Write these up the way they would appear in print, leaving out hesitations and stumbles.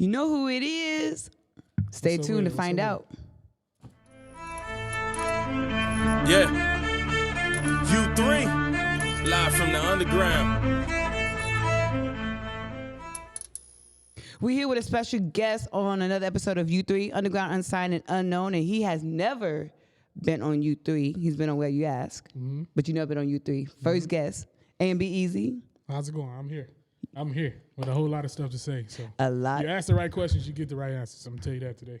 You know who it is. Stay tuned to find out. Yeah. U3, live from the underground. We're here with a special guest on another episode of U3, Underground, Unsigned, and Unknown, and he has never been on U3. He's been on Where You Ask, but you never been on U3. First guest, AMB EZ. How's it going? I'm here. I'm here with a whole lot of stuff to say. So A lot. You ask the right questions, you get the right answers. I'm going to tell you that today.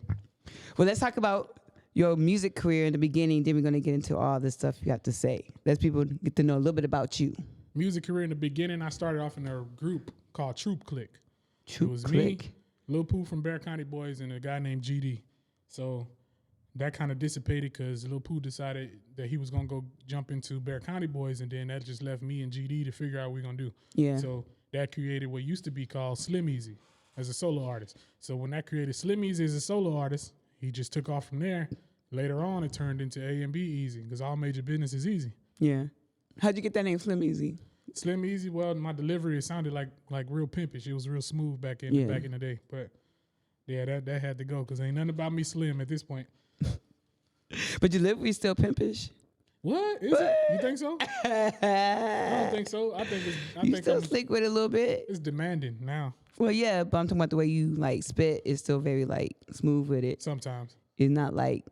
Well, let's talk about your music career in the beginning, then we're going to get into all the stuff you have to say. Let people get to know a little bit about you. Music career in the beginning, I started off in a group called Troop Click. Troop It was Click. me, Lil Pooh from Bear County Boys, and a guy named GD. So that kind of dissipated because Lil Pooh decided that he was going to go jump into Bear County Boys, and then that just left me and GD to figure out what we're going to do. Yeah. So that created what used to be called Slim Easy as a solo artist. So when that created Slim Easy as a solo artist, he just took off from there. Later on, it turned into AMB EZ because all major business is easy. Yeah. How'd you get that name, Slim Easy? Slim Easy, well, my delivery, it sounded like real pimpish. It was real smooth back in the day. But yeah, that had to go because ain't nothing about me slim at this point. But your delivery's still pimpish? What? Is it? You think so? I don't think so. I think You still slick with it a little bit? It's demanding now. Well, yeah, but I'm talking about the way you like spit is still very like smooth with it. Sometimes. It's not like,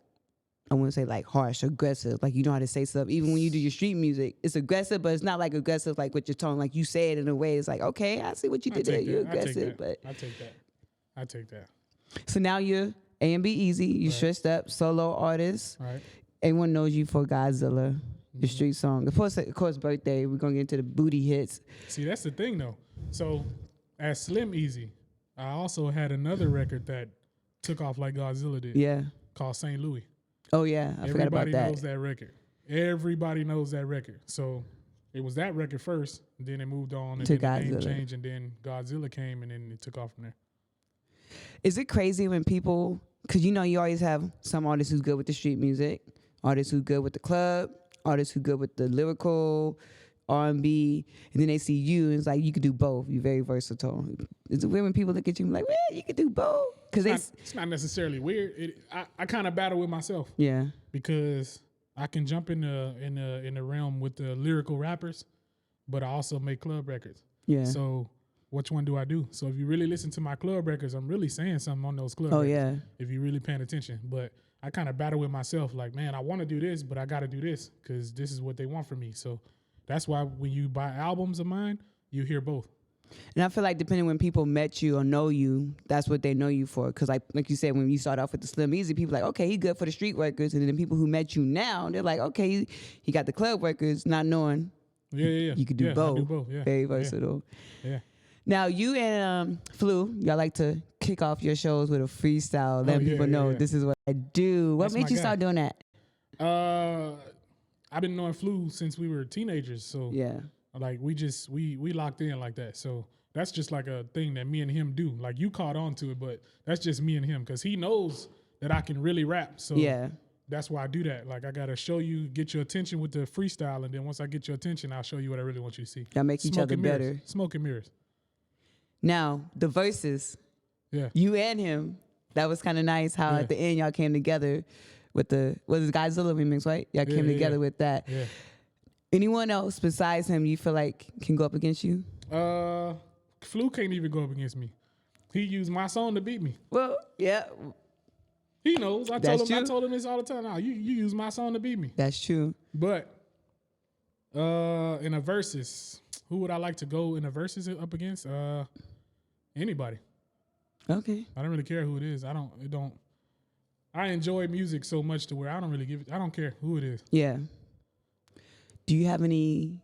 I wouldn't say like harsh, aggressive. Like you know how to say stuff. Even when you do your street music, it's aggressive, but it's not like aggressive like with your tone. Like you say it in a way, it's like, okay, I see what you did there. You're aggressive, but I take that. So now you're AMB EZ. You stretched up, solo artist. Right. Everyone knows you for Godzilla, the street song. Of course, birthday. We're gonna get into the booty hits. See, that's the thing though. So as Slim Easy, I also had another record that took off like Godzilla did. Yeah. Called St. Louis. Oh yeah, I forgot about that. Everybody knows that record. Everybody knows that record. So it was that record first, and then it moved on, and To then the name Godzilla. changed, and then Godzilla came, and then it took off from there. Is it crazy when people, because you know you always have some artists who's good with the street music, artists who's good with the club, artists who good with the lyrical, R&B, and then they see you and it's like you could do both. You're very versatile. Is it weird when people look at you and like, well, you could do both? Because It's not necessarily weird. I kind of battle with myself. Yeah. Because I can jump in the realm with the lyrical rappers, but I also make club records. Yeah. So which one do I do? So if you really listen to my club records, I'm really saying something on those club records. Yeah. If you're really paying attention. But I kind of battle with myself like, man, I want to do this, but I got to do this because this is what they want from me. So that's why when you buy albums of mine, you hear both. And I feel like depending when people met you or know you, that's what they know you for. Because like you said, when you start off with the Slim Easy, people are like, okay, he good for the street workers. And then the people who met you now, they're like, okay, he got the club workers, not knowing you could do both. I do both. Yeah. Very versatile. Yeah. Now, you and Flu, y'all like to kick off your shows with a freestyle, letting people know this is what I do. What made you start doing that? I've been knowing Flu since we were teenagers. So Yeah. like we locked in like that. So that's just like a thing that me and him do. Like you caught on to it, but that's just me and him because he knows that I can really rap. So Yeah. that's why I do that. Like I gotta show you, get your attention with the freestyle, and then once I get your attention, I'll show you what I really want you to see. Y'all make each Smoke other and mirrors. better. Smoke and mirrors. Now, the verses, Yeah. you and him, that was kind of nice how at the end y'all came together with the, was it Godzilla remix, right? Y'all came together with that. Yeah. Anyone else besides him you feel like can go up against you? Flu can't even go up against me. He used my song to beat me. Well, yeah, He knows. I That's told him true. this all the time. Nah, you use my song to beat me. that's true. But in a versus, who would I like to go in a versus up against? Anybody. Okay. I don't really care who it is. I enjoy music so much to where I don't care who it is. Yeah. Do you have any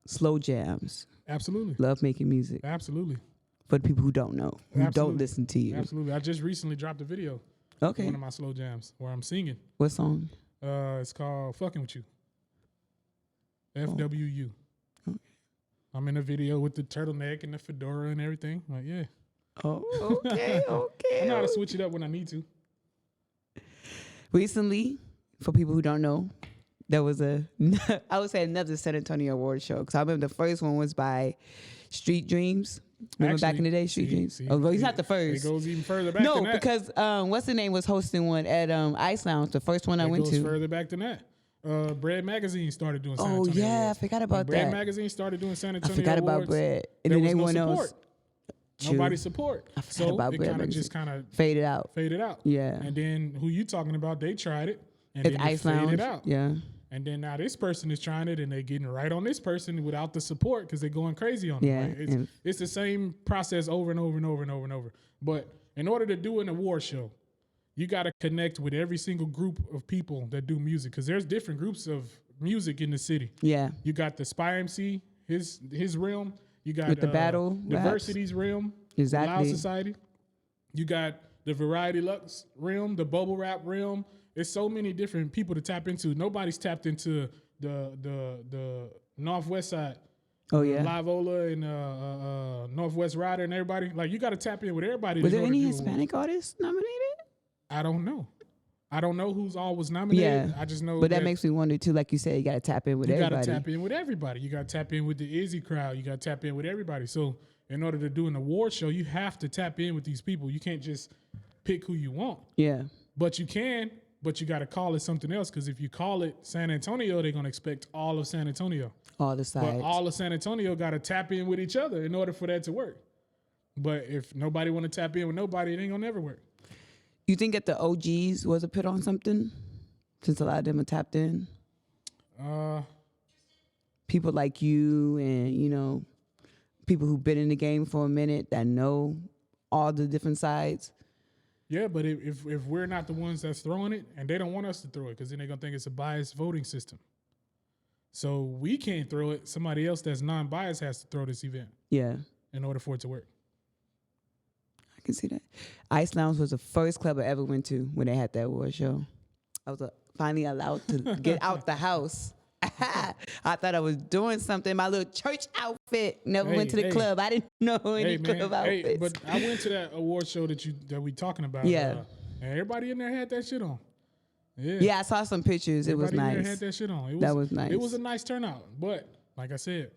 slow jams? Absolutely. Love making music Absolutely. for the people who don't know, who don't Absolutely. listen to you. Absolutely. I just recently dropped a video for Okay. one of my slow jams where I'm singing. What song? It's called Fucking With You. FWU. Okay. I'm in a video with the turtleneck and the fedora and everything. Like, yeah. Oh, okay, okay. I know how to switch it up when I need to. Recently, for people who don't know, there was I would say another San Antonio award show. Because I remember the first one was by Street Dreams. Remember back in the day, Actually, Street Dreams? Oh, well, he's not the first. It goes even further back No, than that. because what's the name was hosting one at Ice Lounge, the first one I went goes to. further back than that. Bread Magazine started doing San Antonio Oh yeah, Awards. I forgot When about Bread that. Magazine started doing San I Antonio forgot about Awards, Bread, and there then was no everyone support. else. True. Nobody support. I forgot So about it Bread kind of Magazine. just kind of Faded out. faded out. Yeah. And then who you talking about? They tried it, and It's then it Ice faded Lounge. out. Yeah. And then now this person is trying it, and they getting right on this person without the support because they're going crazy on Yeah, them. Like, and- it's the same process over and over and over and over and over. But in order to do an award show, you got to connect with every single group of people that do music because there's different groups of music in the city. Yeah. You got the Spy MC, his realm. You got With the battle raps. Diversity's realm, Exactly. Loud Society. You got the Variety Lux realm, the Bubble Rap realm. There's so many different people to tap into. Nobody's tapped into the Northwest side. Oh yeah. Live Ola and Northwest Rider and everybody. Like you got to tap in with everybody. Was to there know to any do Hispanic artists nominated? I don't know. I don't know who's all was nominated. Yeah. I just know But that makes me wonder too. Like you said, you got to tap in with you got everybody. to tap in with everybody. You got to tap in with the Izzy crowd. You got to tap in with everybody. So in order to do an award show, you have to tap in with these people. You can't just pick who you want. Yeah. But you can, but you got to call it something else because if you call it San Antonio, they're going to expect all of San Antonio. All the sides. But all of San Antonio got to tap in with each other in order for that to work. But if nobody want to tap in with nobody, it ain't going to never work. You think that the OGs was a put on something? Since a lot of them are tapped in? People like you and, you know, people who've been in the game for a minute that know all the different sides. Yeah, but if we're not the ones that's throwing it, and they don't want us to throw it because then they're going to think it's a biased voting system. So we can't throw it. Somebody else that's non-biased has to throw this event Yeah. in order for it to work. I can see that. Ice Lounge was the first club I ever went to when they had that award show. I was finally allowed to get out the house. I thought I was doing something. My little church outfit. Never went to the club. I didn't know any club outfits. But I went to that award show that we talking about. Yeah. And everybody in there had that shit on. Yeah. Yeah, I saw some pictures. It was Everybody in there nice. had that shit on. That was nice. It was a nice turnout. But like I said,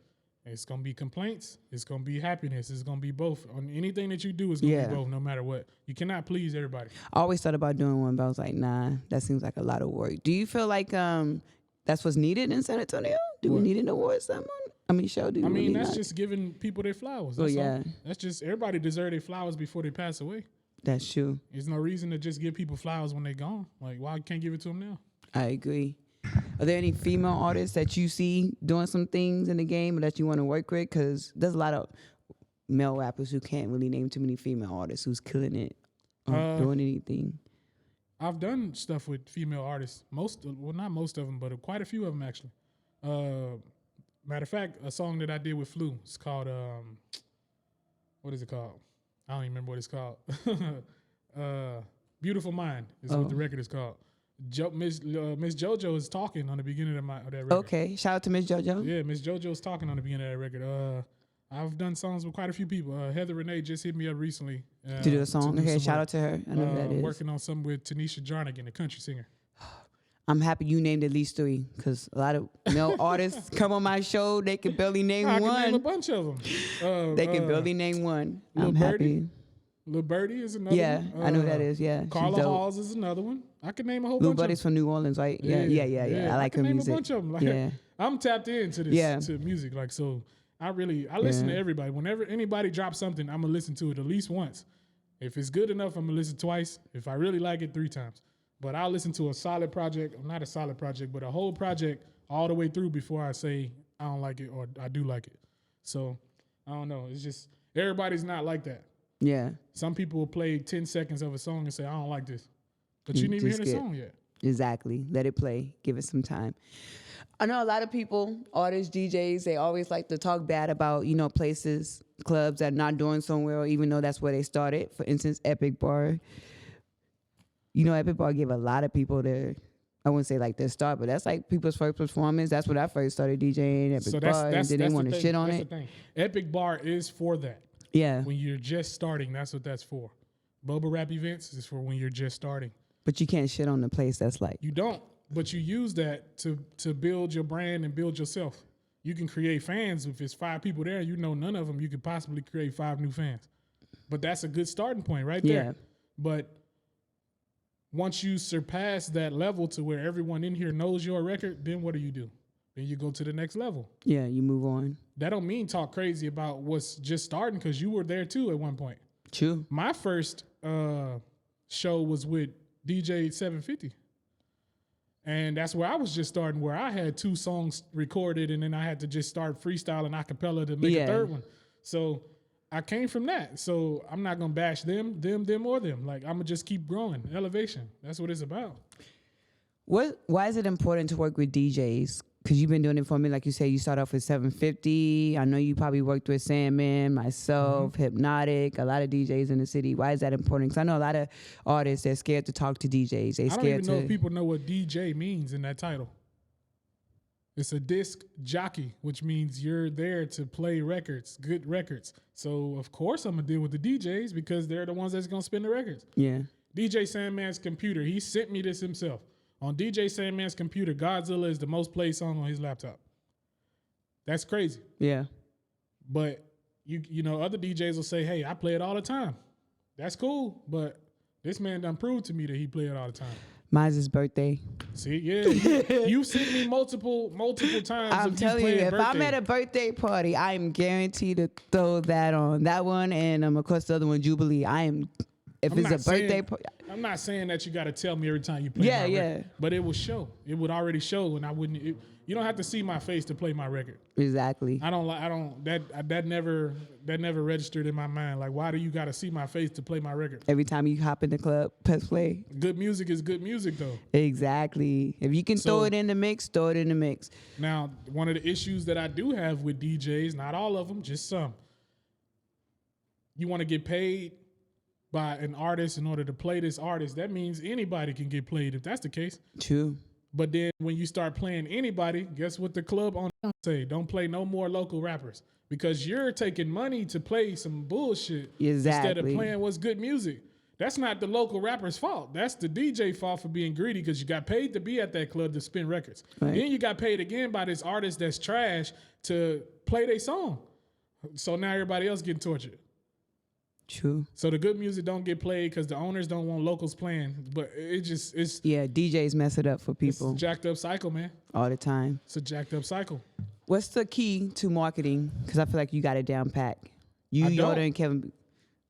it's gonna be complaints. It's gonna be happiness. It's gonna be both. On anything that you do is gonna be both, no matter what. You cannot please everybody. I always thought about doing one, but I was like, nah, that seems like a lot of work. Do you feel like that's what's needed in San Antonio? Do we need an award someone? Show. Do I we mean, really that's not? just giving people their flowers. Oh, That's yeah. all. That's just everybody deserve their flowers before they pass away. That's true. There's no reason to just give people flowers when they're gone. Like, why can't give it to them now? I agree. Are there any female artists that you see doing some things in the game or that you want to work with? Because there's a lot of male rappers who can't really name too many female artists who's killing it or doing anything. I've done stuff with female artists. Not most of them, but quite a few of them actually. Matter of fact, a song that I did with Flu, it's called, what is it called? I don't even remember what it's called. Beautiful Mind is what the record is called. Miss JoJo is talking on the beginning of that record. Okay, shout out to Miss JoJo. Yeah, Miss JoJo's talking on the beginning of that record. I've done songs with quite a few people. Heather Renee just hit me up recently. To do a song. Okay, shout out to her. I know who that is. Working on something with Tanisha Jarnigan, a country singer. I'm happy you named at least 3 because a lot of male artists come on my show. They can barely name I one. can name a bunch of them. They can barely name one. Lil I'm Birdie? happy. Lil Birdie is another Yeah, one. I know who that is. Yeah, Carla she's dope. Halls is another one. I can name a whole Lil bunch of Buddy's them. from New Orleans, right? Yeah. I like her can name music. a bunch of them. Like, Yeah. I'm tapped into this to music. Like, so I listen to everybody. Whenever anybody drops something, I'm gonna listen to it at least once. If it's good enough, I'm gonna listen twice. If I really like it, 3 times. But I'll listen to a solid project, not a solid project, but a whole project all the way through before I say I don't like it or I do like it. So I don't know. It's just everybody's not like that. Yeah. Some people will play 10 seconds of a song and say, I don't like this. But you didn't even hear the song yet. Exactly. Let it play. Give it some time. I know a lot of people, artists, DJs, they always like to talk bad about, places, clubs that are not doing so well, even though that's where they started. For instance, Epic Bar. Epic Bar gave a lot of people I wouldn't say like their start, but that's like people's first performance. That's when I first started DJing Epic Bar, and then they want to shit on it. That's the thing. Epic Bar is for that. Yeah. When you're just starting, that's what that's for. Bubble Rap events is for when you're just starting. But you can't shit on the place that's like. You don't, but you use that to build your brand and build yourself. you can create fans. If it's 5 people there, you know none of them, you could possibly create 5 new fans. But that's a good starting point right there. Yeah. But once you surpass that level to where everyone in here knows your record, then what do? Then you go to the next level. Yeah, you move on. That don't mean talk crazy about what's just starting, because you were there too at one point. True. My first show was with DJ 750. And that's where I was just starting, where I had 2 songs recorded and then I had to just start freestyling a cappella to make a third one. So I came from that. So I'm not going to bash them, or them. Like, I'm going to just keep growing. Elevation. That's what it's about. Why is it important to work with DJs? Because you've been doing it for me. Like you said, you start off with 750. I know you probably worked with Sandman, myself, Hypnotic, a lot of DJs in the city. Why is that important? Because I know a lot of artists, they're scared to talk to DJs. I don't even know if people know what DJ means in that title. It's a disc jockey, which means you're there to play records, good records. So, of course, I'm going to deal with the DJs because they're the ones that's going to spin the records. Yeah. DJ Sandman's computer, he sent me this himself. On DJ Sandman's computer, Godzilla is the most played song on his laptop. That's crazy. Yeah. But, you know, other DJs will say, hey, I play it all the time. That's cool, but this man done proved to me that he play it all the time. Mine's his birthday. See, yeah. You sent me multiple times. I'm telling you, if I'm at a birthday party, I am guaranteed to throw that on. That one and of course the other one, Jubilee. If it's a birthday party. I'm not saying that you got to tell me every time you play my record. But it will show. It would already show, and I wouldn't. You don't have to see my face to play my record. Exactly. That never registered in my mind. Like, why do you got to see my face to play my record? Every time you hop in the club, press play. Good music is good music, though. Exactly. If you can throw it in the mix, throw it in the mix. Now, one of the issues that I do have with DJs, not all of them, just some. You want to get paid by an artist in order to play this artist. That means anybody can get played if that's the case. True. But then when you start playing anybody, guess what the club on say? Don't play no more local rappers, because you're taking money to play some bullshit instead of playing what's good music. That's not the local rapper's fault. That's the DJ fault for being greedy, because you got paid to be at that club to spin records. Right. Then you got paid again by this artist that's trash to play their song. So now everybody else getting tortured. True. So the good music don't get played because the owners don't want locals playing. But it's DJs mess it up for people. It's a jacked up cycle, man. All the time. It's a jacked up cycle. What's the key to marketing? Because I feel like you got it down pat. You, Yoda, and Kevin.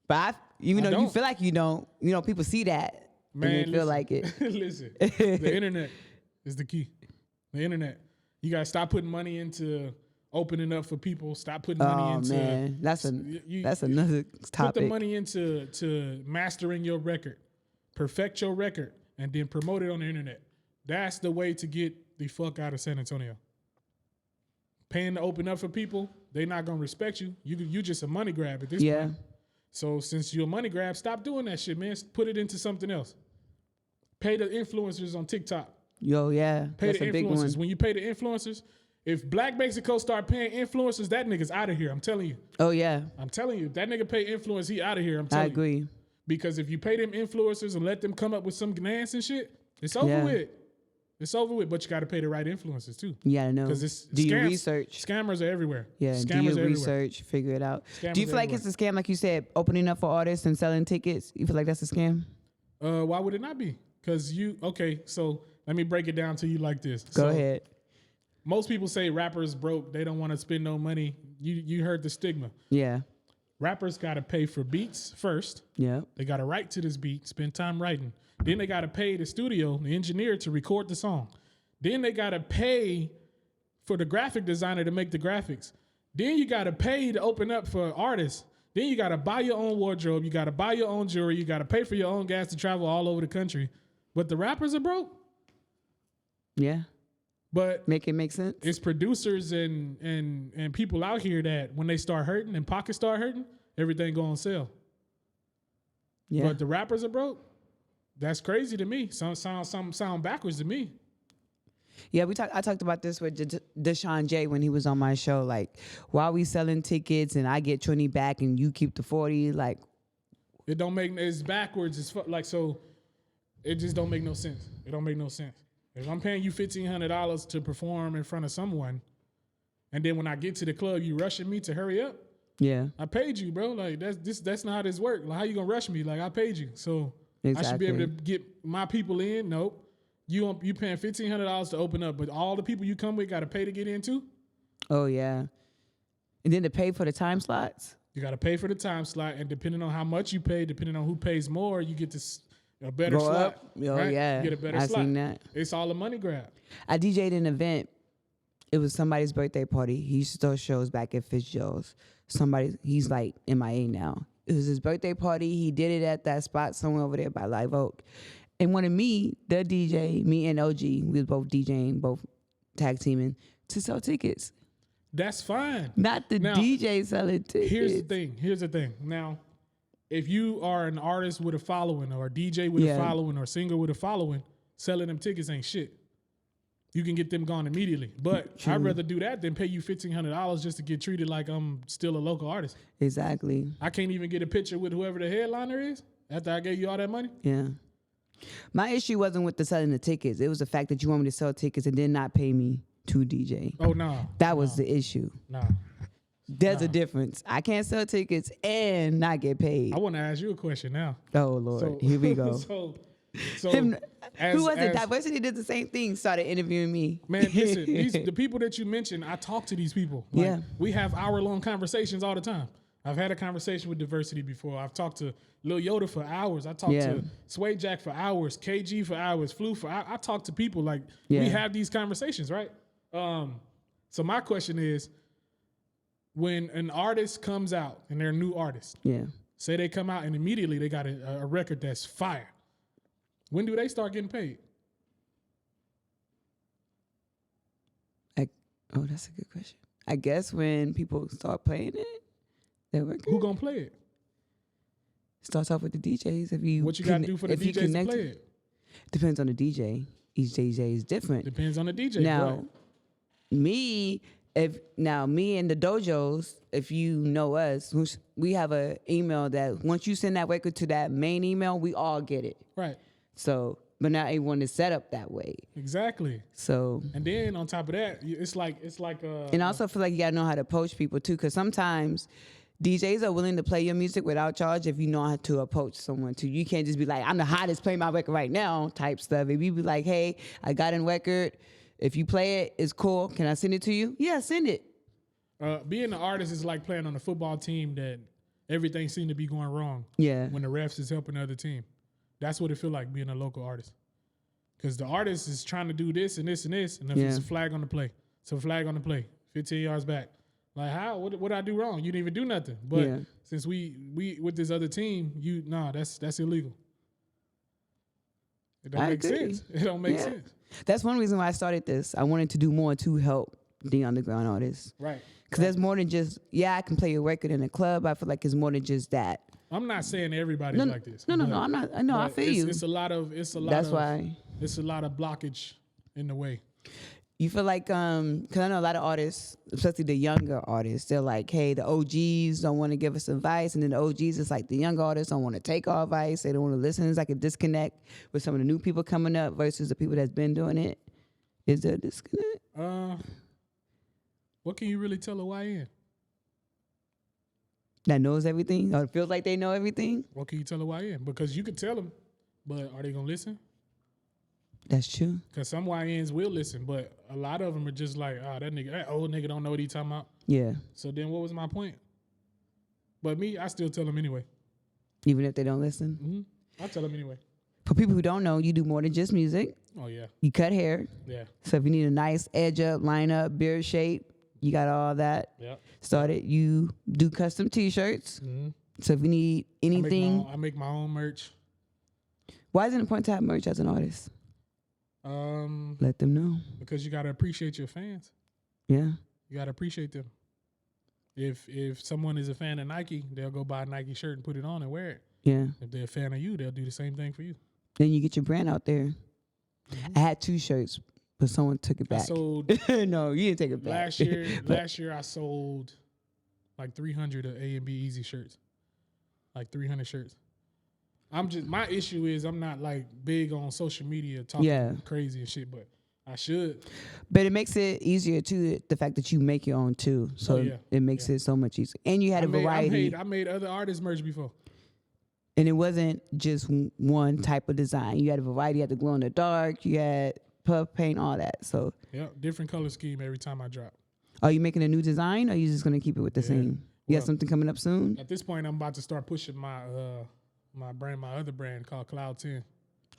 But even though you feel like you don't, people see that, man, and they feel like it. Listen, the internet is the key. The internet. You gotta stop putting money into opening up for people. Stop putting money into. Oh man, that's another topic. Put the money into mastering your record, perfect your record, and then promote it on the internet. That's the way to get the fuck out of San Antonio. Paying to open up for people, they're not gonna respect you. You just a money grab at this point. So since you're a money grab, stop doing that shit, man. Put it into something else. Pay the influencers on TikTok. Yo, yeah, pay the influencers. When you pay the influencers. If Black Mexico start paying influencers, that nigga's out of here. I'm telling you. Oh, yeah. I'm telling you. If that nigga pay influencers, he out of here. I'm telling you. I agree. Because if you pay them influencers and let them come up with some nance and shit, it's over with. It's over with. But you got to pay the right influencers, too. You got to know. Because do your research. Scammers are everywhere. Yeah, scammers do your research. Figure it out. Do you feel like it's a scam, like you said, opening up for artists and selling tickets? You feel like that's a scam? Why would it not be? Because so let me break it down to you like this. Go ahead. Most people say rappers broke. They don't want to spend no money. You heard the stigma. Yeah. Rappers got to pay for beats first. Yeah. They got to write to this beat, spend time writing. Then they got to pay the studio, the engineer, to record the song. Then they got to pay for the graphic designer to make the graphics. Then you got to pay to open up for artists. Then you got to buy your own wardrobe. You got to buy your own jewelry. You got to pay for your own gas to travel all over the country. But the rappers are broke. Yeah. But make it make sense. It's producers and people out here that when they start hurting and pockets start hurting, everything go on sale. Yeah. But the rappers are broke. That's crazy to me. Some sound backwards to me. Yeah, I talked about this with Deshaun J when he was on my show. Like, why are we selling tickets and I get 20 back and you keep the 40? Like, it's backwards. It's like, so it just don't make no sense. It don't make no sense. If I'm paying you $1,500 to perform in front of someone, And then when I get to the club, you rushing me to hurry up. Yeah. I paid you, bro. Like that's not how this works. Like how you gonna rush me? Like I paid you, so Exactly. I should be able to get my people in. Nope. You paying $1,500 to open up, but all the people you come with got to pay to get in too. Oh yeah. And then to pay for the time slots. You got to pay for the time slot, and depending on how much you pay, depending on who pays more, you get a better Go slot. up. Oh right? yeah. You get a better I slot. seen that. It's all a money grab. I DJ'd an event. It was somebody's birthday party. He used to throw shows back at Fitzgerald's. He's like MIA now. It was his birthday party. He did it at that spot somewhere over there by Live Oak. And wanted me, the DJ, me and OG, we was both DJing, both tag teaming, to sell tickets. That's fine. Not the Now, DJ selling tickets. Here's the thing. Now, if you are an artist with a following or a DJ with a following or a singer with a following, selling them tickets ain't shit. You can get them gone immediately. But True. I'd rather do that than pay you $1,500 just to get treated like I'm still a local artist. Exactly. I can't even get a picture with whoever the headliner is after I gave you all that money. Yeah. My issue wasn't with the selling the tickets. It was the fact that you want me to sell tickets and then not pay me to DJ. Oh, no. That was the issue. No. There's a difference. I can't sell tickets and not get paid. I want to ask you a question now. Oh, Lord. Here we go. Who Who was it? Diversity did the same thing, started interviewing me. Man, listen, the people that you mentioned, I talk to these people. Like, Yeah. We have hour-long conversations all the time. I've had a conversation with Diversity before. I've talked to Lil Yoda for hours. I talked to Sway Jack for hours, KG for hours, Flu for hours. I talk to people like we have these conversations, right? So my question is, when an artist comes out and they're a new artist, say they come out and immediately they got a record that's fire. When do they start getting paid? Oh, that's a good question. I guess when people start playing it, that record. Who gonna play it? Starts off with the DJs. What you gotta do for the DJs to play it? Depends on the DJ. Each DJ is different. Depends on the DJ. Now, me and the dojos, if you know us, we have an email that once you send that record to that main email, we all get it. Right. So, but not everyone is set up that way. Exactly. So, and then on top of that, it's like and I also feel like you gotta know how to approach people too, because sometimes DJs are willing to play your music without charge if you know how to approach someone too. You can't just be like, I'm the hottest, play my record right now type stuff. If you be like, hey, I got a record. If you play it, it's cool. Can I send it to you? Yeah, send it. Being an artist is like playing on a football team that everything seems to be going wrong. Yeah. When the refs is helping the other team. That's what it feel like being a local artist. Because the artist is trying to do this and this and this, and if it's a flag on the play, it's a flag on the play, 15 yards back. Like how? What did I do wrong? You didn't even do nothing. But since we with this other team, that's illegal. It don't make sense. It don't make sense. That's one reason why I started this. I wanted to do more to help the underground artists. Right. Because there's more than just, I can play a record in a club. I feel like it's more than just that. I'm not saying everybody's like this. No, I'm not. I know, I feel you. It's a lot of It's a lot of blockage in the way. You feel like, because I know a lot of artists, especially the younger artists, they're like, hey, the OGs don't want to give us advice. And then the OGs, it's like the younger artists don't want to take our advice. They don't want to listen. It's like a disconnect with some of the new people coming up versus the people that's been doing it. Is there a disconnect? What can you really tell a YN? That knows everything or feels like they know everything? What can you tell a YN? Because you could tell them, but are they going to listen? That's true. Because some YNs will listen, but a lot of them are just like, that old nigga don't know what he talking about. Yeah. So then what was my point? But me, I still tell them anyway. Even if they don't listen? Mm-hmm. I tell them anyway. For people who don't know, you do more than just music. Oh, yeah. You cut hair. Yeah. So if you need a nice edge up, line up, beard shape, you got all that. Yeah. Started. You do custom T-shirts. Mm-hmm. So if you need anything. I make my own merch. Why is it important to have merch as an artist? Let them know. Because you got to appreciate your fans. Yeah. You got to appreciate them. If someone is a fan of Nike, they'll go buy a Nike shirt and put it on and wear it. Yeah. If they're a fan of you, they'll do the same thing for you. Then you get your brand out there. Mm-hmm. I had 2 shirts, but someone took it back. I sold. No, you didn't take it back. Last year I sold like 300 of AMB EZ shirts. Like 300 shirts. My issue is I'm not like big on social media talking crazy and shit, but I should. But it makes it easier too, the fact that you make your own too. So it makes it so much easier. And you had a variety. I made other artists merch before. And it wasn't just one type of design. You had a variety. You had the glow in the dark. You had puff paint, all that. So different color scheme every time I drop. Are you making a new design, or are you just gonna keep it with the same? You got something coming up soon? At this point, I'm about to start pushing my my other brand called Cloud 10.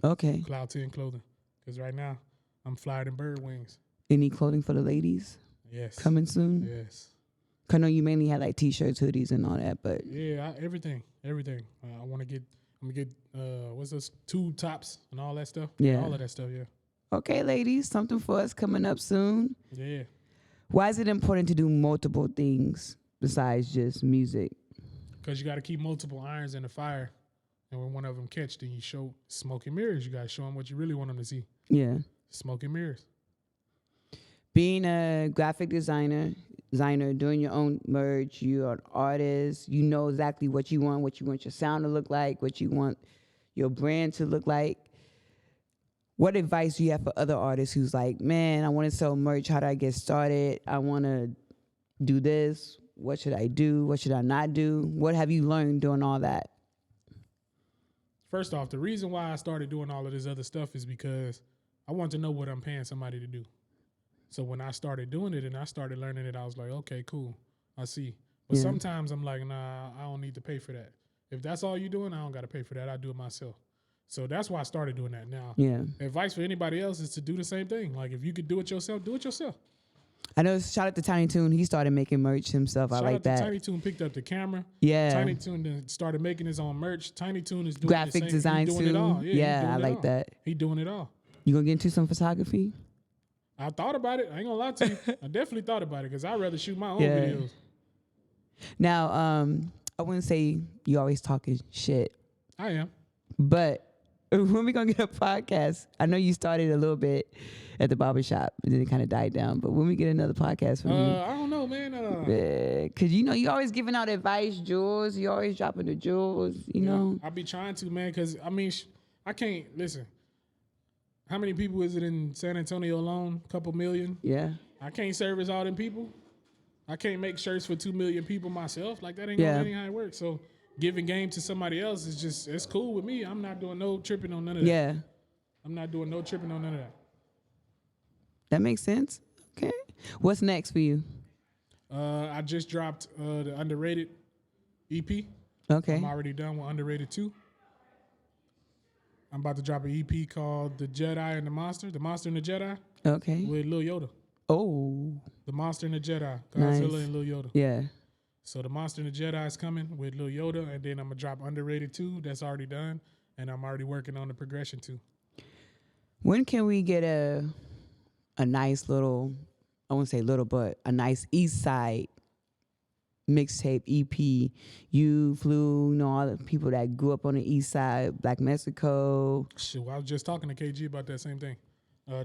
Okay. Cloud 10 clothing. Because right now, I'm flyer than bird wings. Any clothing for the ladies? Yes. Coming soon? Yes. I know you mainly had like t-shirts, hoodies, and all that, but everything. I'm gonna get what's those 2 tops and all that stuff. Yeah, all of that stuff. Yeah. Okay, ladies, something for us coming up soon. Yeah. Why is it important to do multiple things besides just music? Because you got to keep multiple irons in the fire, and when one of them catch, then you show smoke and mirrors. You got to show them what you really want them to see. Yeah. Smoke and mirrors. Being a graphic designer, doing your own merch, you're an artist, you know exactly what you want your sound to look like, what you want your brand to look like. What advice do you have for other artists who's like, man, I want to sell merch. How do I get started? I want to do this. What should I do? What should I not do? What have you learned doing all that? First off, the reason why I started doing all of this other stuff is because I want to know what I'm paying somebody to do. So when I started doing it and I started learning it, I was like, okay, cool. I see. But sometimes I'm like, nah, I don't need to pay for that. If that's all you're doing, I don't got to pay for that. I do it myself. So that's why I started doing that now. Yeah. Advice for anybody else is to do the same thing. Like if you could do it yourself, do it yourself. I know, shout out to Tiny Toon. He started making merch himself. I like that. Tiny Toon picked up the camera. Yeah. Tiny Toon then started making his own merch. Tiny Toon is doing graphic design He's doing too. it all. Yeah, I like that. He doing it all. You gonna get into some photography? I thought about it. I ain't gonna lie to you. I definitely thought about it because I'd rather shoot my own videos. Now, I wouldn't say you always talking shit. I am. But when we gonna get a podcast? I know you started a little bit at the barbershop and then it kind of died down. But when we get another podcast from you? I don't know, man. Cause you know you always giving out advice, jewels. You always dropping the jewels. You know. I be trying to, man. Cause I mean, I can't listen. How many people is it in San Antonio alone? A couple million. Yeah. I can't service all them people. I can't make shirts for 2 million people myself. Like that ain't how it works. So giving game to somebody else is just, it's cool with me. I'm not doing no tripping on none of that. Yeah. I'm not doing no tripping on none of that. That makes sense. Okay. What's next for you? I just dropped the Underrated EP. Okay. I'm already done with Underrated 2. I'm about to drop an EP called The Jedi and the Monster and the Jedi. Okay. With Lil Yoda. Oh. The Monster and the Jedi. Godzilla Nice. and Lil Yoda. Yeah. So the Monster and the Jedi is coming with Lil Yoda, and then I'm gonna drop Underrated 2. That's already done, and I'm already working on the progression 2. When can we get a nice little, I won't say little, but a nice East Side mixtape EP? You flew, all the people that grew up on the East Side, Black Mexico. Shit, well, I was just talking to KG about that same thing,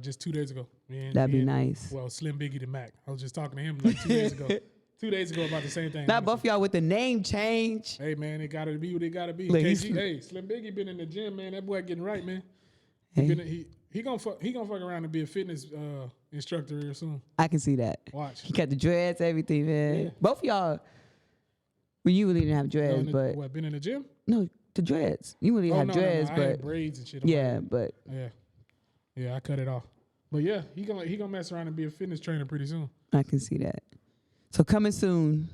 just 2 days ago. That'd be nice. Well, Slim Biggie to Mac. I was just talking to him like 2 days ago. 2 days ago about the same thing. Not both y'all with the name change. Hey man, it gotta be what it gotta be. Look, KG, hey, Slim Biggie been in the gym, man. That boy getting right, man. He gonna fuck around and be a fitness instructor real soon. I can see that. Watch. He got the dreads, everything, man. Yeah. Both of y'all, well, you really didn't have dreads, but what, been in the gym? No, the dreads. You really have dreads, I but had braids and shit. But yeah, I cut it off. But yeah, he gonna mess around and be a fitness trainer pretty soon. I can see that. So coming soon,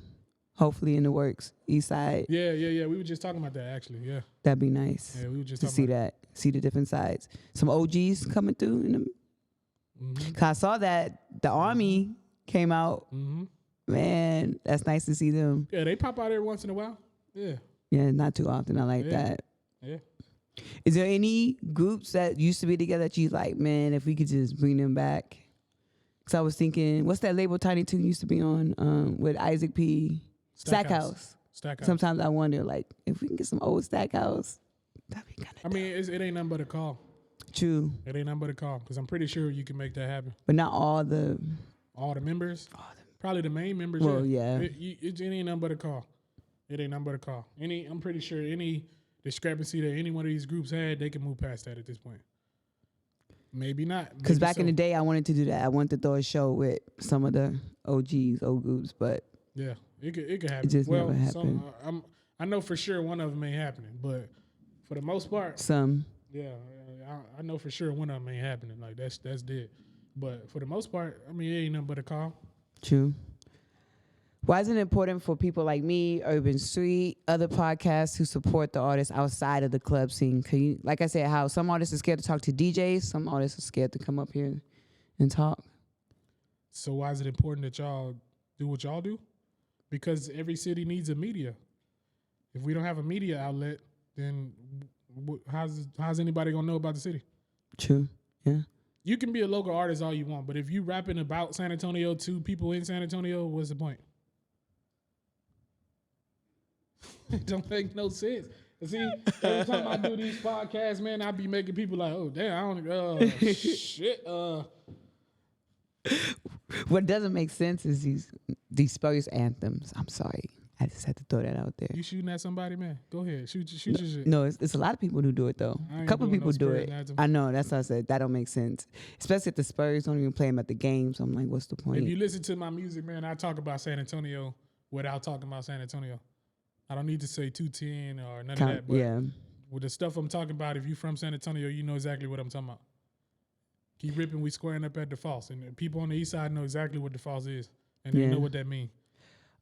hopefully in the works, East Side. Yeah. We were just talking about that actually. Yeah, that'd be nice. Yeah, we were just to see that, see the different sides. Some OGs coming through in them. Mm-hmm. Cause I saw that the Army came out. Mm-hmm. Man, that's nice to see them. Yeah, they pop out every once in a while. Yeah. Yeah, not too often. I like that. Yeah. Is there any groups that used to be together that you like, man, if we could just bring them back? Because I was thinking, what's that label Tiny Toon used to be on with Isaac P? Stackhouse. Stackhouse. Sometimes I wonder, like, if we can get some old Stackhouse, that'd be kind of I mean, it ain't nothing but a call. True. It ain't nothing but a call because I'm pretty sure you can make that happen. But not all the members. Probably the main members. Well, yeah. It ain't nothing but a call. It ain't nothing but a call. I'm pretty sure any discrepancy that any one of these groups had, they can move past that at this point. Maybe not. Because back in the day, I wanted to do that. I wanted to throw a show with some of the old groups, but yeah, it could happen. it just never happened. I know for sure one of them ain't happening, but for the most part, yeah, I know for sure one of them ain't happening. Like that's dead. But for the most part, I mean, it ain't nothing but a call. True. Why is it important for people like me, Urban Street, other podcasts who support the artists outside of the club scene? Cause like I said, how some artists are scared to talk to DJs, some artists are scared to come up here and talk. So why is it important that y'all do what y'all do? Because every city needs a media. If we don't have a media outlet, then how's anybody gonna know about the city? True. Yeah. You can be a local artist all you want, but if you rapping about San Antonio to people in San Antonio, what's the point? It don't make no sense. See, every time I do these podcasts, man, I be making people like, oh damn, I don't shit. What doesn't make sense is these Spurs anthems. I'm sorry. I just had to throw that out there. You shooting at somebody, man? Go ahead. Shoot your shit. No, it's a lot of people who do it, though. A couple people do it. I know. That's what I said. That don't make sense. Especially if the Spurs don't even play them at the games. I'm like, what's the point? If you listen to my music, man, I talk about San Antonio without talking about San Antonio. I don't need to say 210 or none of that. But yeah. With the stuff I'm talking about, if you from San Antonio, you know exactly what I'm talking about. Keep ripping, we squaring up at the falls. And the people on the east side know exactly what the falls is. And they know what that means.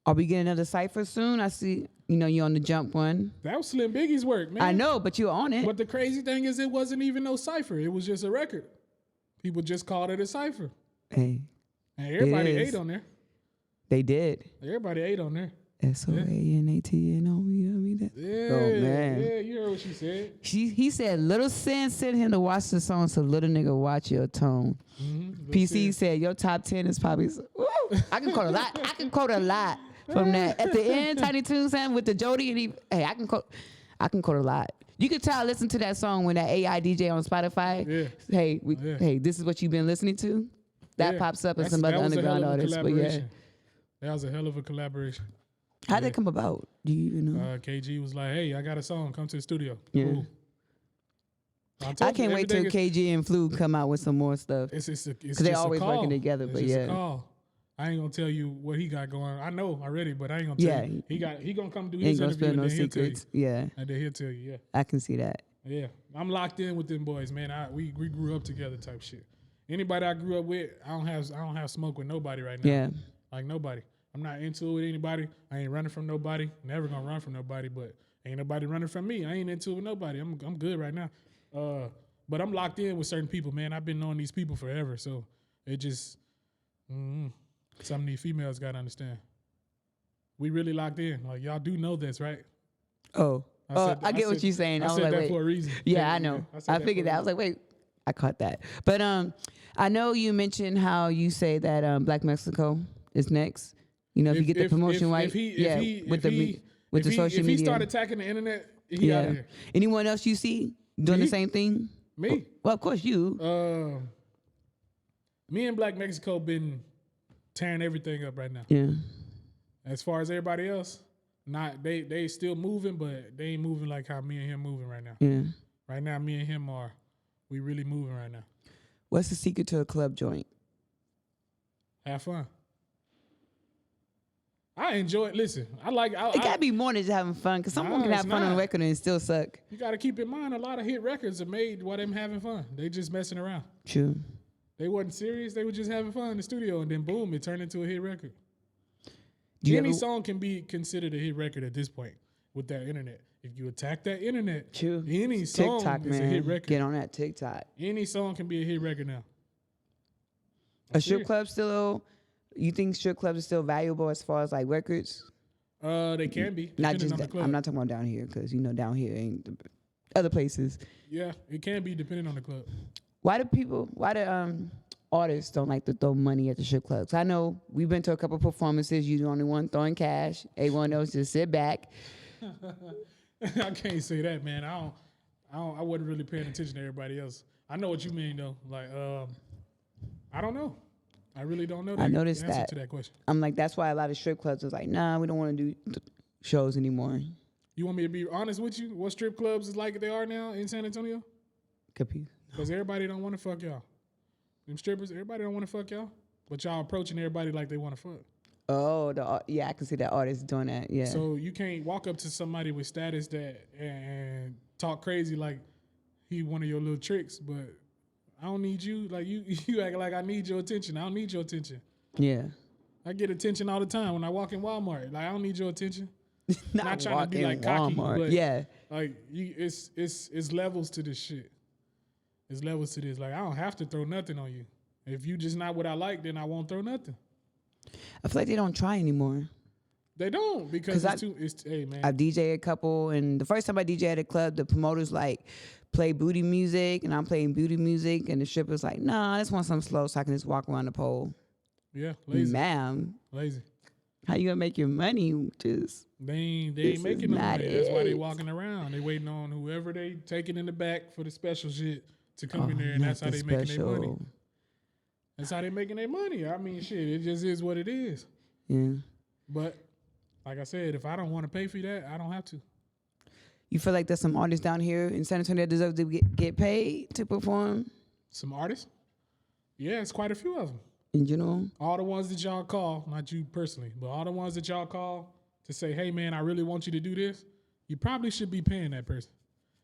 Are we getting another cypher soon? I see, you're on the jump one. That was Slim Biggie's work, man. I know, but you're on it. But the crazy thing is it wasn't even no cypher. It was just a record. People just called it a cypher. Hey. And everybody ate on there. They did. Everybody ate on there. SOANATNO. Yeah, oh, man. Yeah, you heard what she said. He said, Little Sin sent him to watch the song, so little nigga watch your tone. Mm-hmm. PC said, your top 10 is probably, woo, I can quote a lot from that. At the end, Tiny Toon sang with the Jody, and I can quote a lot. You can tell, listen to that song when that AI DJ on Spotify. Yeah. Hey, this is what you've been listening to. That pops up in some other underground artists. But yeah, that was a hell of a collaboration. How'd that come about? Do you even know? KG was like, "Hey, I got a song. Come to the studio." Yeah. Cool. I can't wait till KG and Flu come out with some more stuff. Because they're always working together. It's but just yeah, a call. I ain't gonna tell you what he got going. I know already, but I ain't gonna tell you. He gonna come do his interview and then he'll tell you. Yeah, and then he'll tell you. Yeah, I can see that. Yeah, I'm locked in with them boys, man. We grew up together, type shit. Anybody I grew up with, I don't have smoke with nobody right now. Yeah, like nobody. I'm not into it with anybody. I ain't running from nobody. Never gonna run from nobody. But ain't nobody running from me. I ain't into it with nobody. I'm good right now. But I'm locked in with certain people, man. I've been knowing these people forever, so it just some of these females gotta understand. We really locked in. Like y'all do know this, right? I get what you're saying. I was said like, that wait. For a reason. Yeah, I know. I figured that. I was like, wait, I caught that. But I know you mentioned how you say that Black Mexico is next. If you get the promotion right, with the social media. If he start attacking the internet, he out of here. Anyone else you see doing the same thing? Me. Well, of course you. Me and Black Mexico been tearing everything up right now. Yeah. As far as everybody else, they still moving, but they ain't moving like how me and him moving right now. Yeah. Right now, me and him we really moving right now. What's the secret to a club joint? Have fun. I enjoy it. Listen, it gotta be more than just having fun, because someone can have fun on a record and still suck. You gotta keep in mind, a lot of hit records are made while them having fun. They just messing around. True. They wasn't serious. They were just having fun in the studio, and then boom, it turned into a hit record. Any song can be considered a hit record at this point with that internet. If you attack that internet, true. Any song TikTok, is man. a hit record. Get on that TikTok. Any song can be a hit record now. A strip club still? You think strip clubs are still valuable as far as like records? They can be. Not just I'm not talking about down here, because down here ain't other places. Yeah, it can be depending on the club. Why do artists don't like to throw money at the strip clubs? I know we've been to a couple performances. You're the only one throwing cash. Everyone else just sit back. I can't say that, man. I wasn't really paying attention to everybody else. I know what you mean though. Like, I don't know. I really don't know. I noticed the answer to that question. I'm like, that's why a lot of strip clubs was like, nah, we don't want to do shows anymore. You want me to be honest with you? What strip clubs is like they are now in San Antonio? Confused. Because everybody don't want to fuck y'all. Them strippers, everybody don't want to fuck y'all. But y'all approaching everybody like they want to fuck. Oh, yeah, I can see that artist doing that. Yeah. So you can't walk up to somebody with status and talk crazy like he one of your little tricks, but I don't need you. Like you act like I need your attention. I don't need your attention. Yeah. I get attention all the time when I walk in Walmart. Like I don't need your attention. Not trying to be like cocky, Walmart. but yeah. like it's levels to this shit. It's levels to this. Like I don't have to throw nothing on you. If you just not what I like, then I won't throw nothing. I feel like they don't try anymore. They don't because hey man. I've DJed a couple, and the first time I DJed at a club, the promoters like play booty music, and I'm playing booty music, and the stripper's like, nah, I just want something slow so I can just walk around the pole. Yeah, lazy. Ma'am. Lazy. How you gonna make your money? Just they ain't making no money. That's why they walking around. They waiting on whoever they taking in the back for the special shit to come in there, and that's how they making their money. That's how they making their money. I mean, shit, it just is what it is. Yeah. But like I said, if I don't want to pay for that, I don't have to. You feel like there's some artists down here in San Antonio that deserve to get paid to perform? Some artists? Yeah, it's quite a few of them. In general? All the ones that y'all call, not you personally, but all the ones that y'all call to say, hey, man, I really want you to do this, you probably should be paying that person.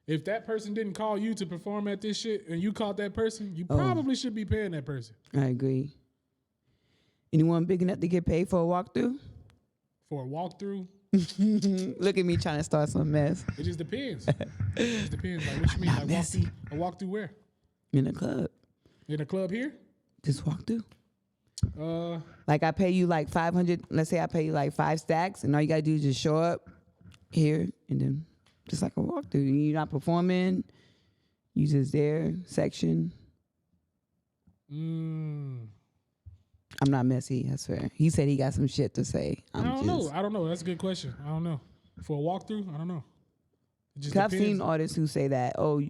If that person didn't call you to perform at this shit and you called that person, you probably should be paying that person. I agree. Anyone big enough to get paid for a walkthrough? For a walkthrough? Look at me trying to start some mess. It just depends. It just depends. Like, what you mean? Like, messy. A walkthrough where? In a club. In a club here? Just walk through. Like I pay you like 500. Let's say I pay you like 5 stacks, and all you gotta do is just show up here, and then just like a walkthrough. You're not performing. You just there section. I'm not messy. I swear. He said he got some shit to say. I don't know. That's a good question. I don't know. For a walkthrough, I don't know. It just I've seen artists who say that. Oh,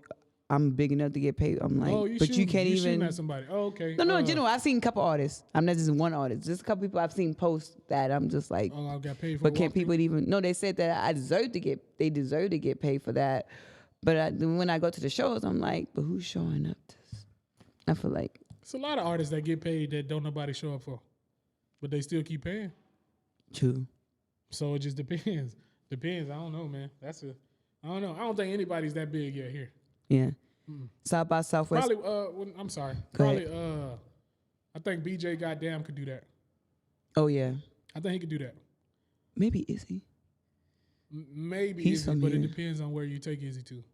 I'm big enough to get paid. I'm like, but you can't even. Shooting at somebody. Oh, okay. No, in general, I've seen a couple artists. I'm not just one artist. Just a couple people I've seen post that. I'm just like, oh, I got paid for. But can't people even? No, they said that they deserve to get paid for that. But when I go to the shows, I'm like, but who's showing up to this? I feel like it's a lot of artists that get paid that don't nobody show up for, but they still keep paying. True. So it just depends. Depends. I don't know, man. I don't know. I don't think anybody's that big yet here. Yeah. South by Southwest. Probably. I'm sorry. Go Probably. ahead. I think BJ Goddamn could do that. Oh yeah. I think he could do that. Maybe Izzy. Maybe He's Izzy, but it depends on where you take Izzy to.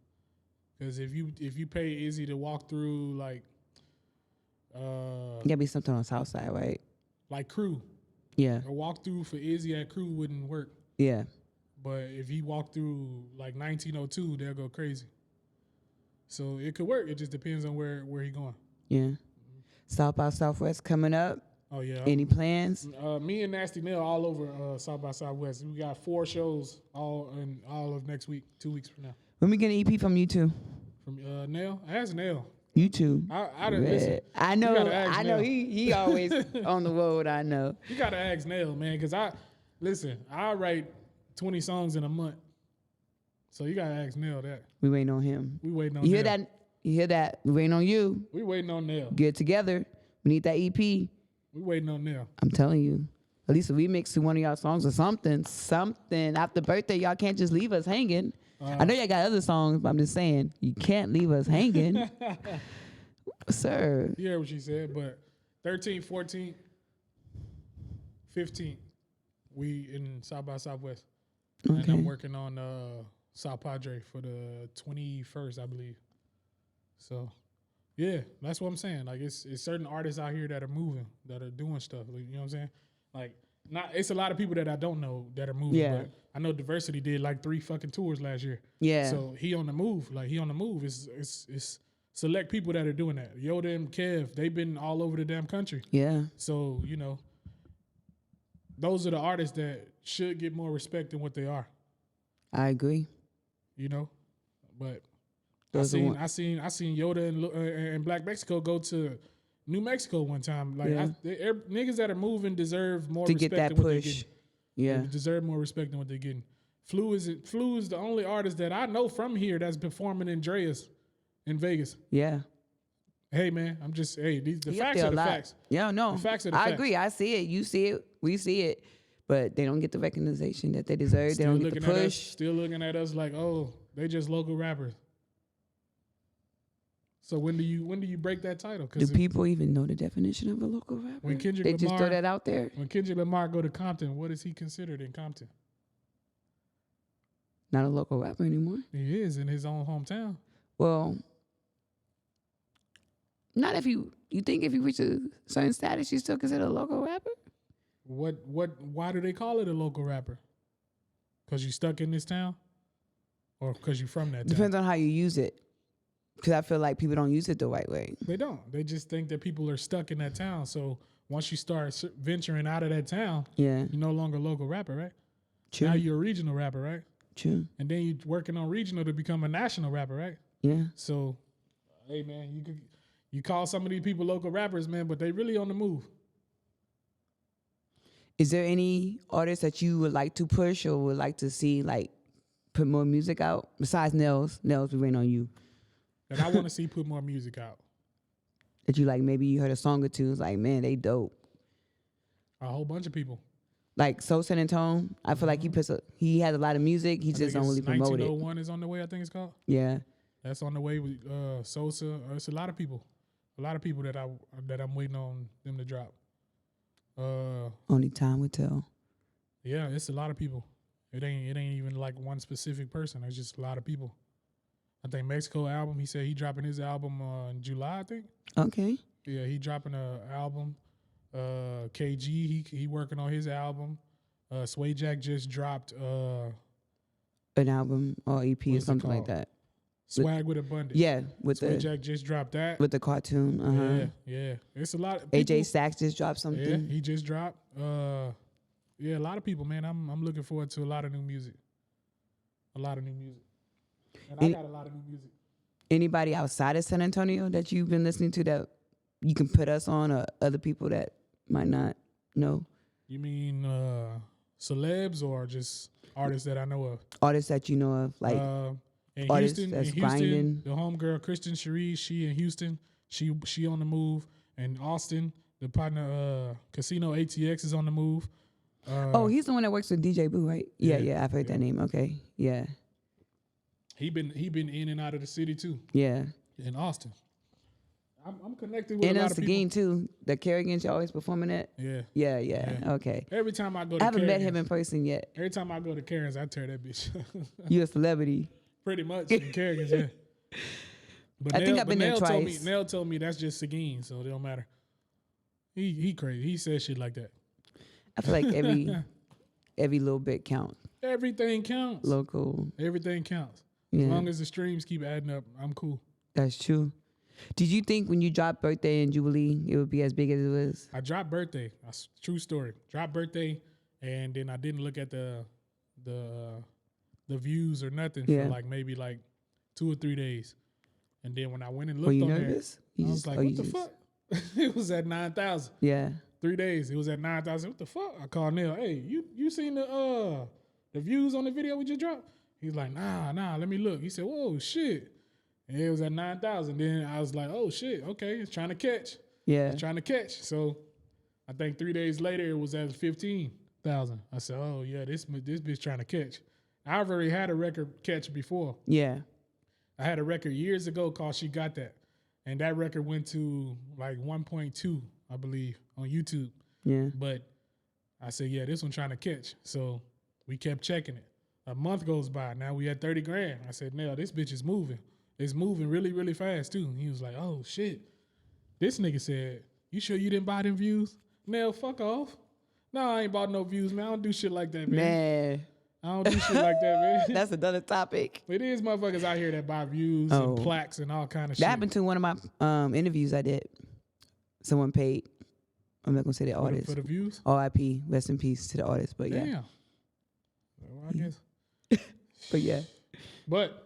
Because if you pay Izzy to walk through like, gotta be something on the South Side, right? Like Crew. Yeah. A walk through for Izzy at Crew wouldn't work. Yeah. But if he walked through like 1902, they'll go crazy. So it could work. It just depends on where he going. Yeah. South by Southwest coming up. Oh yeah. Any plans? Me and Nasty Nail all over South by Southwest. We got 4 shows all of next week, 2 weeks from now. When we get an EP from you two? From Nail? I asked Nail. You two. I didn't listen. I know. He always on the road. I know. You gotta ask Nail, man, because I write 20 songs in a month. So you gotta ask Nail that. We waiting on him. We waiting on. You Nail. hear that? You hear that? We waiting on you. We waiting on Nail. Get it together. We need that EP. We waiting on Nail. I'm telling you. At least a remix to one of y'all songs or something. Something. After birthday, y'all can't just leave us hanging. I know y'all got other songs, but I'm just saying, you can't leave us hanging. Sir. You heard what she said, but 13th, 14th, 15th, we in South by Southwest. Okay. And I'm working on South Padre for the 21st, I believe. So, yeah, that's what I'm saying. Like, it's certain artists out here that are moving, that are doing stuff. Like, you know what I'm saying? Like, it's a lot of people that I don't know that are moving. Yeah. But I know Diversity did like 3 fucking tours last year. Yeah. So he on the move. Like, he on the move. It's select people that are doing that. Yoda and Kev, they've been all over the damn country. Yeah. So, you know, those are the artists that should get more respect than what they are. I agree. You know, but I seen Yoda and Black Mexico go to New Mexico one time. Like niggas that are moving deserve more respect get that than what push. they're getting. Yeah, they deserve more respect than what they're getting. Flu is the only artist that I know from here that's performing in Dreas in Vegas. Yeah, Hey man, I'm just these the He up facts there are a the lot. facts. Yeah, no. The facts are the I facts. agree. I see it. You see it. We see it. But they don't get the recognition that they deserve. Still they don't get the looking at us, push. still looking at us like, oh, they just local rappers. So when do you break that title? Do people even know the definition of a local rapper? When Kendrick they Lamar, just throw that out there. When Kendrick Lamar go to Compton, what is he considered in Compton? Not a local rapper anymore. He is in his own hometown. Well, not if you think if you reach a certain status, you still consider a local rapper? Why do they call it a local rapper? Because you stuck in this town? Or because you from that town? Depends on how you use it. Because I feel like people don't use it the right way. They don't. They just think that people are stuck in that town. So once you start venturing out of that town, Yeah. you're no longer a local rapper, right? True. Now you're a regional rapper, right? True. And then you're working on regional to become a national rapper, right? Yeah. So, hey man, you call some of these people local rappers, man, but they really on the move. Is there any artists that you would like to push or would like to see like put more music out besides Nels? Nels, we waiting on you. That I want to see put more music out. That you like, maybe you heard a song or two. It's like, man, they dope. A whole bunch of people. Like So San Antonio, I feel like he has a lot of music. He just don't really promote it. 1901 is on the way, I think it's called. Yeah. That's on the way with Sosa. It's a lot of people. A lot of people that I'm waiting on them to drop. Only time will tell. Yeah, it's a lot of people. It ain't even like one specific person. It's just a lot of people. I think Mexico album. He said he dropping his album in July. I think. Okay. Yeah, he dropping a album. KG, he working on his album. Sway Jack just dropped An album or EP or What's it something like called? that. Swag with Abundance. Yeah, with Sway the Jack just dropped that. with the cartoon. Yeah. It's a lot of AJ people. Sachs just dropped Yeah, something. he just dropped. Yeah, a lot of people, man. I'm looking forward to a lot of new music. And I got a lot of new music. Anybody outside of San Antonio that you've been listening to that you can put us on, or other people that might not know? You mean celebs or just artists that I know of? Artists that you know of, like In artists Houston, that's grinding. the homegirl Kristen Cherie, she in Houston, she on the move. And Austin, the partner Casino ATX is on the move. He's the one that works with DJ Boo, right? Yeah, I've heard that name. Okay, yeah. He been in and out of the city too. Yeah. In Austin. I'm connected with And a lot of people. Seguin too. The Kerrigan you always performing at. Yeah. Yeah. Okay. Every time I go to I haven't met Kerrigan's- him in person yet. Every time I go to Karen's, I tear that bitch. You a celebrity. Pretty much in Kerrigan's, yeah. But I think I've been there twice. Nell told me that's just Seguin, so it don't matter. He crazy. He says shit like that. I feel like every little bit counts. Everything counts. Local. Everything counts. Yeah. As long as the streams keep adding up, I'm cool. That's true. Did you think when you dropped Birthday and Jubilee, it would be as big as it was? I dropped Birthday. That's a true story. Dropped Birthday, and then I didn't look at the views or nothing for maybe 2 or 3 days. And then when I went and looked Were you on nervous? there, I was like, what the fuck? It was at 9,000. Yeah. 3 days. It was at 9,000. What the fuck? I called Neil. Hey, you seen the views on the video we just dropped? He's like, nah, let me look. He said, whoa, shit. And it was at 9,000. Then I was like, oh, shit, okay, it's trying to catch. Yeah. It's trying to catch. So I think 3 days later, it was at 15,000. I said, oh, yeah, this bitch trying to catch. I've already had a record catch before. Yeah. I had a record years ago called She Got That. And that record went to 1.2, I believe, on YouTube. Yeah. But I said, yeah, this one trying to catch. So we kept checking it. A month goes by. Now we at 30 grand. I said, no, this bitch is moving. It's moving really, really fast, too. He was like, oh, shit. This nigga said, you sure you didn't buy them views? Nell, fuck off. No, I ain't bought no views, man. I don't do shit like that, man. I don't do shit like that, man. That's another topic. It is motherfuckers out here that buy views and plaques and all kind of shit. That happened to one of my interviews I did. Someone paid. I'm not going to say the artist. For the views? RIP. Rest in peace to the artist. But yeah. Damn. Well, I guess. But yeah. But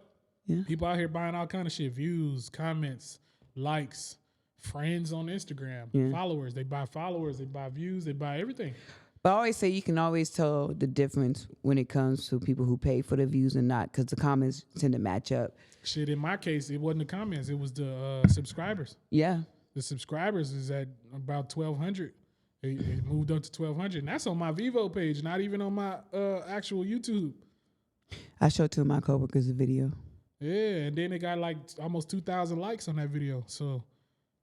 yeah. People out here buying all kind of shit. Views, comments, likes, friends on Instagram, followers. They buy followers. They buy views. They buy everything. But I always say you can always tell the difference when it comes to people who pay for the views and not, because the comments tend to match up. Shit, in my case, it wasn't the comments. It was the subscribers. Yeah. The subscribers is at about 1,200. It moved up to 1,200. And that's on my Vivo page, not even on my actual YouTube. I showed two of my coworkers a video. Yeah, and then it got like almost 2,000 likes on that video. So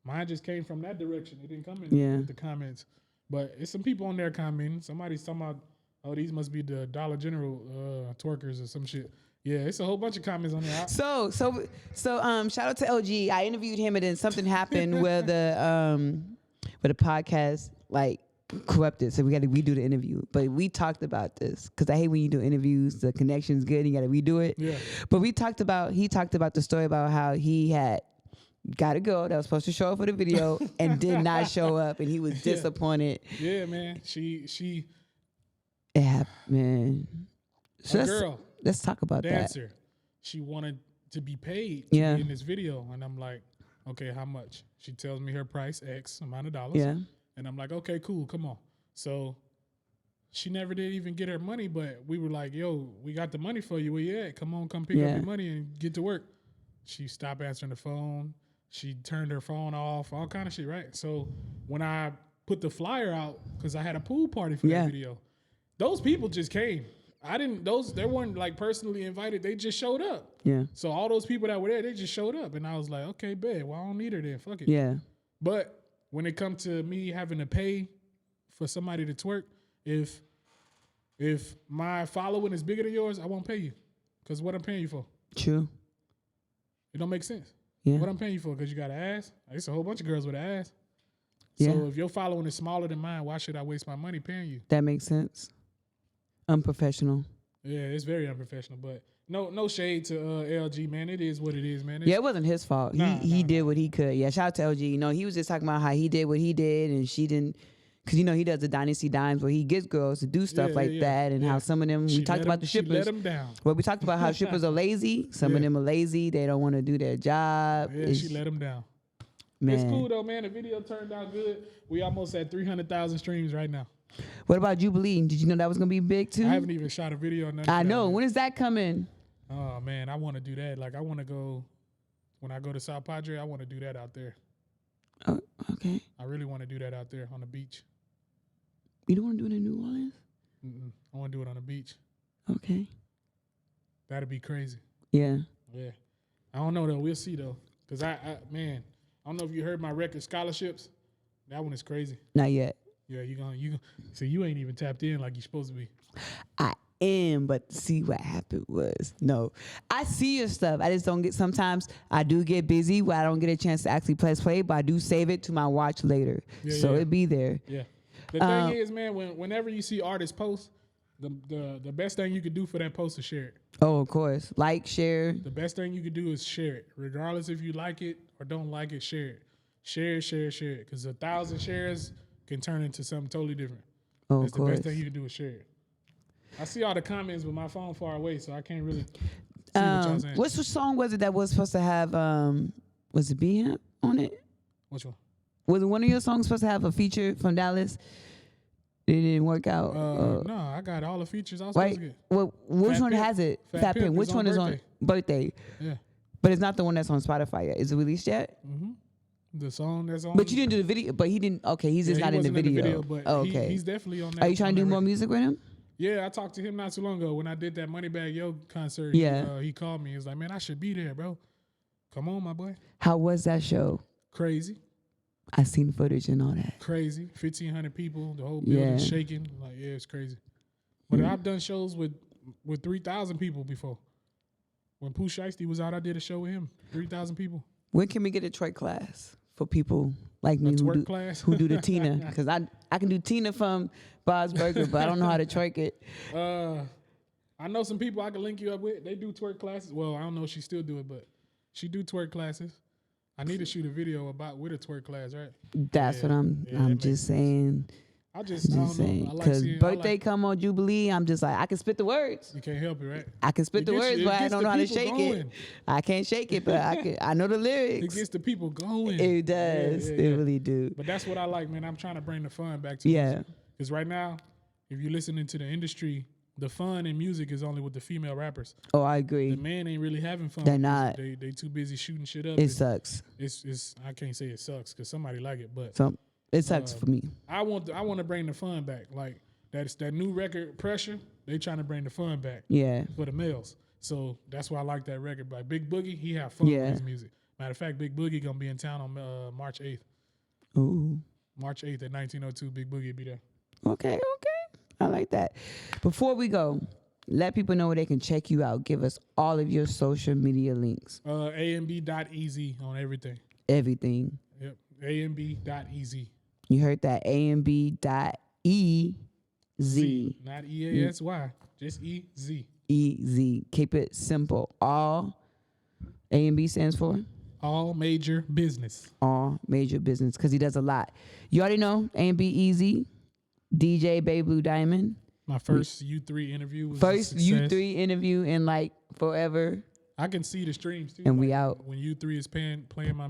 mine just came from that direction. It didn't come in with the comments. But it's some people on there commenting. Somebody's talking about, oh, these must be the Dollar General twerkers or some shit. Yeah, it's a whole bunch of comments on there. So shout out to LG. I interviewed him and then something happened where the podcast like corrupted. So we got to redo the interview. But we talked about this because I hate when you do interviews, the connection's good and you got to redo it. Yeah. But he talked about the story about how he had got a girl that was supposed to show up for the video and did not show up, and he was disappointed. Yeah, man. She it happened, man. So let's talk about dancer. that. She wanted to be paid to be in this video, and I'm like, okay, how much? She tells me her price, X amount of dollars. Yeah. And I'm like, okay, cool, come on. So she never did even get her money, but we were like, yo, we got the money for you. Where you at? Come on, come pick up your money and get to work. She stopped answering the phone. She turned her phone off, all kind of shit, right? So when I put the flyer out, because I had a pool party for that video, those people just came. They weren't like personally invited. They just showed up. Yeah. So all those people that were there, they just showed up. And I was like, okay, bet. Well, I don't need her then. Fuck it. Yeah. But when it comes to me having to pay for somebody to twerk, if my following is bigger than yours, I won't pay you. Because what I'm paying you for? True. It don't make sense. Yeah. What I'm paying you for? Because you got an ass? It's a whole bunch of girls with an ass. Yeah. So if your following is smaller than mine, why should I waste my money paying you? That makes sense. Unprofessional. Yeah, it's very unprofessional. But no shade to LG, man. It is what it is, man. It wasn't his fault. He did what he could. Yeah, shout out to LG. You know, he was just talking about how he did what he did and she didn't. Because, you know, he does the Dynasty Dimes where he gets girls to do stuff that and how some of them, we talked about the shippers. She let him down. Well, we talked about how shippers are lazy. Some of them are lazy. They don't want to do their job. Yeah, she let him down. Man. It's cool, though, man. The video turned out good. We almost at 300,000 streams right now. What about Jubilee? Did you know that was going to be big, too? I haven't even shot a video. I know. When is that coming? Oh, man, I want to do that. Like, I want to go, when I go to South Padre, I want to do that out there. Oh, okay. I really want to do that out there on the beach. You don't want to do it in New Orleans? I want to do it on the beach. Okay. That'd be crazy. Yeah. Yeah. I don't know, though. We'll see, though. Because, man, I don't know if you heard my record scholarships. That one is crazy. Not yet. Yeah, you gonna see, you ain't even tapped in like you're supposed to be. I am, but see what happened was, no. I see your stuff. I just don't get, sometimes I do get busy where I don't get a chance to actually press play, but I do save it to my watch later. So it'll be there. Yeah. The thing is, man, whenever you see artists post, the best thing you could do for that post is share it. Oh, of course. Like, share. The best thing you could do is share it. Regardless if you like it or don't like it, share it. Share it. Because 1,000 shares can turn into something totally different. Oh, That's of course. The best thing you can do is share it. I see all the comments with my phone far away, so I can't really see what y'all saying. What song was it that was supposed to have, was it B-Hemp on it? Which one? Was one of your songs supposed to have a feature from Dallas? It didn't work out. No, I got all the features I was supposed to get. Well, which Fat one Pimp. has it? Fat Pimp Which is one on is on Birthday? Yeah. But it's not the one that's on Spotify yet. Is it released yet? Mm-hmm. The song that's on. But you didn't do the video. But he didn't. Okay, he's just not in the video. But okay, he's definitely on that. Are you trying to do more music with him? Yeah, I talked to him not too long ago when I did that Moneybag Yo concert. Yeah. He called me. He was like, man, I should be there, bro. Come on, my boy. How was that show? Crazy. I seen footage and all that. Crazy. 1,500 people. The whole building shaking. Like, yeah, it's crazy. But I've done shows with 3,000 people before. When Pooh Shiesty was out, I did a show with him. 3,000 people. When can we get a twerk class for people like me who do the Tina? Because I can do Tina from Bob's Burger, but I don't know how to twerk it. I know some people I can link you up with. They do twerk classes. Well, I don't know if she still do it, but she do twerk classes. I need to shoot a video with a twerk class, right? That's what I'm just saying. I don't know. Because birthday come on Jubilee, I'm just like, I can spit the words. You can't help it, right? I can spit the words, but I don't know how to shake it. I can't shake it, but I know the lyrics. It gets the people going. It does. It really do. But that's what I like, man. I'm trying to bring the fun back to this. Because right now, if you're listening to the industry, the fun in music is only with the female rappers. Oh, I agree. The man ain't really having fun. They're not. They too busy shooting shit up. It sucks. It's I can't say it sucks because somebody like it, but It sucks for me. I want to bring the fun back. Like that new record Pressure. They trying to bring the fun back. Yeah. For the males. So that's why I like that record. Like Big Boogie, he have fun with his music. Matter of fact, Big Boogie gonna be in town on March 8th. Ooh. March 8th at 1902. Big Boogie be there. Okay. I like that. Before we go, let people know where they can check you out. Give us all of your social media links. AMB.EZ on everything. Everything. Yep. AMB.EZ. You heard that. AMB.EZ. Not EASY. Just EZ. EZ. Keep it simple. All AMB stands for? All major business. All major business. Because he does a lot. You already know. AMB EZ. DJ Baby Blue Diamond. My first U3 interview was first a success. U3 interview in like forever. I can see the streams too. And like we out. When U3 is playing my